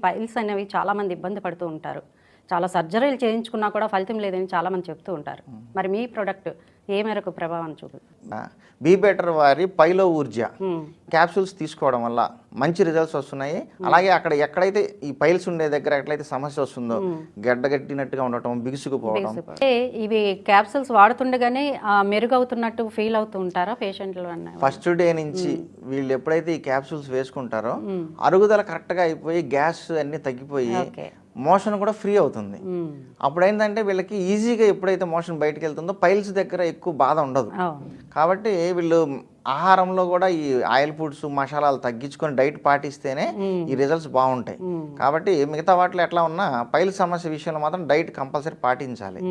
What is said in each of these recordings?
Piles అనేవి చాలామంది ఇబ్బంది పడుతూ ఉంటారు. చాలా సర్జరీలు చేయించుకున్నా కూడా ఫలితం లేదని చాలామంది చెప్తూ ఉంటారు. మరి మీ ప్రోడక్ట్ ఏ మేరకు ప్రభావం చూపుతుంది? బీ బెటర్ వారి పైలో ఊర్జా క్యాప్సూల్స్ తీసుకోవడం వల్ల మంచి రిజల్ట్స్ వస్తున్నాయి. అలాగే అక్కడ ఎక్కడైతే ఈ పైల్స్ ఉండే దగ్గర ఎక్కడైతే సమస్య వస్తుందో గడ్డగట్టినట్టుగా ఉండటం, బిగుసుకుపోవడం, ఇవి క్యాప్సూల్స్ వాడుతుండగానే మెరుగవుతున్నట్టు ఫీల్ అవుతూ ఉంటారా పేషెంట్లు? ఫస్ట్ డే నుంచి వీళ్ళు ఎప్పుడైతే ఈ క్యాప్సూల్స్ వేసుకుంటారో అరుగుదల కరెక్ట్గా అయిపోయి గ్యాస్ అన్ని తగ్గిపోయి మోషన్ కూడా ఫ్రీ అవుతుంది. అప్పుడు ఏంటంటే వీళ్ళకి ఈజీగా ఎప్పుడైతే మోషన్ బయటకు వెళ్తుందో పైల్స్ దగ్గర ఎక్కువ బాధ ఉండదు. కాబట్టి వీళ్ళు ఆహారంలో కూడా ఈ ఆయిల్ ఫుడ్స్ మసాలాలు తగ్గించుకొని డైట్ పాటిస్తేనే ఈ రిజల్ట్స్ బాగుంటాయి. కాబట్టి మిగతా వాటిలో ఎట్లా ఉన్నా పైల్స్ సమస్య విషయంలో మాత్రం డైట్ కంపల్సరీ పాటించాలి.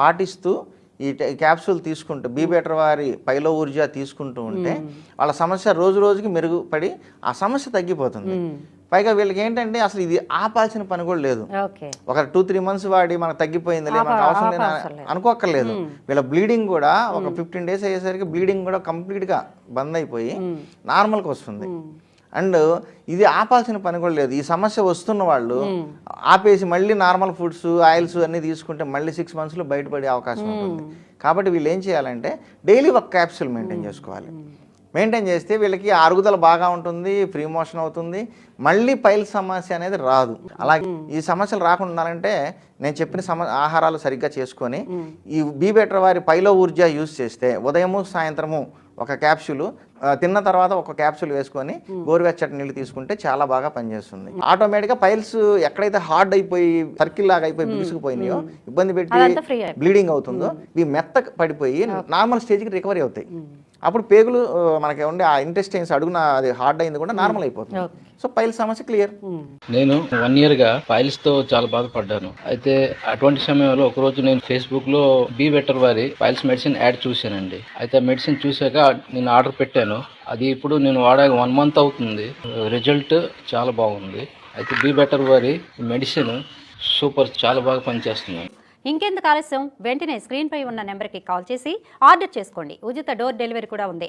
పాటిస్తూ ఈ క్యాప్సూల్ తీసుకుంటూ బీ బెటర్ వారి పైలో ఊర్జా తీసుకుంటూ ఉంటే వాళ్ళ సమస్య రోజు రోజుకి మెరుగుపడి ఆ సమస్య తగ్గిపోతుంది. పైగా వీళ్ళకి ఏంటంటే అసలు ఇది ఆపాల్సిన పని కూడా లేదు. ఒక 2-3 months వాడి మనకు తగ్గిపోయింది మనకు అవసరం లేదు అనుకోక్కర్లేదు. వీళ్ళ బ్లీడింగ్ కూడా ఒక 15 days అయ్యేసరికి బ్లీడింగ్ కూడా కంప్లీట్గా బంద్ అయిపోయి నార్మల్కి వస్తుంది. అండ్ ఇది ఆపాల్సిన పని కూడా లేదు. ఈ సమస్య వస్తున్న వాళ్ళు ఆపేసి మళ్ళీ నార్మల్ ఫుడ్స్ ఆయిల్స్ అన్నీ తీసుకుంటే మళ్ళీ 6 monthsలో బయటపడే అవకాశం ఉంటుంది. కాబట్టి వీళ్ళు ఏం చేయాలంటే డైలీ ఒక క్యాప్సూల్ మెయింటైన్ చేసుకోవాలి. మెయింటైన్ చేస్తే వీళ్ళకి అరుగుదల బాగా ఉంటుంది, ఫ్రీ మోషన్ అవుతుంది, మళ్ళీ పైల్ సమస్య అనేది రాదు. అలాగే ఈ సమస్యలు రాకుండా ఉండాలంటే నేను చెప్పిన ఆహారాలు సరిగ్గా చేసుకొని ఈ బీ బెటర్ వారి పైలో ఊర్జా యూజ్ చేస్తే ఉదయము సాయంత్రము ఒక క్యాప్సూల్, తిన్న తర్వాత ఒక క్యాప్సూల్ వేసుకొని గోరువెచ్చటి నీళ్ళు తీసుకుంటే చాలా బాగా పనిచేస్తుంది. ఆటోమేటిక్గా పైల్స్ ఎక్కడైతే హార్డ్ అయిపోయి సర్కిల్ లాగా అయిపోయి బిగుసుకుపోయినాయో ఇబ్బంది పెట్టి బ్లీడింగ్ అవుతుందో ఇవి మెత్త పడిపోయి నార్మల్ స్టేజ్కి రికవరీ అవుతాయి. అప్పుడు పేగులు మనకి ఉండే ఆ ఇంటెస్టైన్స్ అడుగున అది హార్డ్ అయింది కూడా నార్మల్ అయిపోతుంది. సో పైల్స్ సమస్య క్లియర్. నేను 1 yearగా పైల్స్ తో చాలా బాధపడ్డాను. అయితే అటువంటి సమయంలో ఒకరోజు నేను ఫేస్బుక్ లో బీ బెటర్ వారి పైల్స్ మెడిసిన్ యాడ్ చూశానండి. అయితే మెడిసిన్ చూశాక నేను ఆర్డర్ పెట్టాను. అది ఇప్పుడు నేను వాడాక 1 month అవుతుంది. రిజల్ట్ చాలా బాగుంది. అయితే బీ బెటర్ వారి మెడిసిన్ సూపర్, చాలా బాగా పనిచేస్తుంది. ఇంకెందుకు ఆలస్యం, వెంటనే స్క్రీన్ పై ఉన్న నెంబర్కి కాల్ చేసి ఆర్డర్ చేసుకోండి. ఉచిత డోర్ డెలివరీ కూడా ఉంది.